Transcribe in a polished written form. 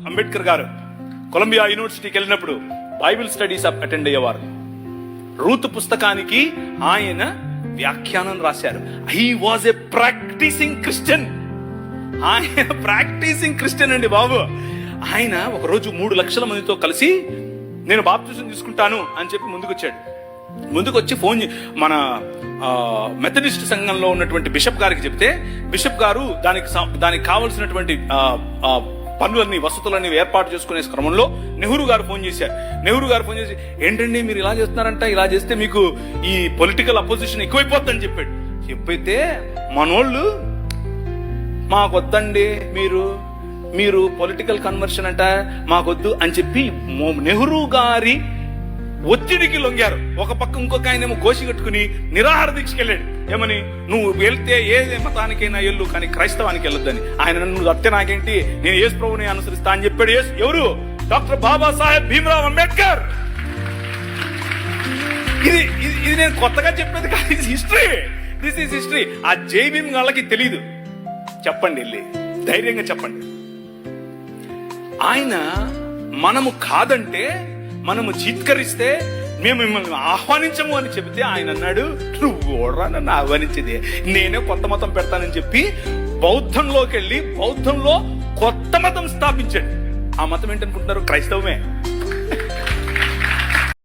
అంబేద్కర్ గారు కొలంబియా యూనివర్సిటీకి వెళ్ళినప్పుడు బైబిల్ స్టడీస్ అటెండ్ అయ్యేవారు. రూతు పుస్తకానికి ఆయన వ్యాఖ్యానం రాశారు. He was a practising Christian. ఆయన ప్రాక్టీసింగ్ క్రిస్టియన్ అండి బాబు. ఆయన ఒకరోజు 3 లక్షల మందితో కలిసి నేను బాప్తిజం తీసుకుంటాను అని చెప్పి ముందుకొచ్చి ఫోన్ మన మెథడిస్ట్ సంఘంలో ఉన్నటువంటి బిషప్ గారికి చెప్తే, బిషప్ గారు దానికి కావలసినటువంటి పనులన్నీ వసతులన్నీ ఏర్పాటు చేసుకునే క్రమంలో నెహ్రూ గారు ఫోన్ చేసి ఏంటండి మీరు ఇలా చేస్తున్నారంట, ఇలా చేస్తే మీకు ఈ పొలిటికల్ అపోజిషన్ ఎక్కువైపోద్దని చెప్పైతే మనోళ్ళు మాకొద్దండి, మీరు పొలిటికల్ కన్వర్షన్ అంట మాకొద్దు అని చెప్పి నెహ్రూ గారి ఒత్తిడికి లొంగారు. ఒక పక్క ఇంకొక ఆయనేమో గోసి కట్టుకుని నిరాహార దీక్షకి వెళ్ళాడు. ఏమని, నువ్వు వెళ్తే ఏ మతానికైనా వెళ్ళు కానీ క్రైస్తవానికి వెళ్ళొద్దని. ఆయన నన్ను అత్తే నాకేంటి, నేను యేసు ప్రభువుని అనుసరిస్తా అని చెప్పాడు. ఎవరు? డాక్టర్ బాబాసాహెబ్ భీమ్రావ్ అంబేద్కర్. ఇది నేను కొత్తగా చెప్పేది కాదు, ఇది హిస్టరీ. This is history. ఆ జై భీమ్ వాళ్ళకి తెలీదు. చెప్పండి, వెళ్ళి ధైర్యంగా చెప్పండి. ఆయన మనము కాదంటే, మనము చీత్కరిస్తే మేము మిమ్మల్ని ఆహ్వానించము అని చెబితే ఆయన అన్నాడు, నువ్వు ఓడరా నన్ను ఆహ్వానించేది, నేనే కొత్త మతం పెడతానని చెప్పి బౌద్ధంలోకి వెళ్ళి బౌద్ధంలో కొత్త మతం స్థాపించాడు. ఆ మతం ఏంటనుకుంటున్నారు? క్రైస్తవమే.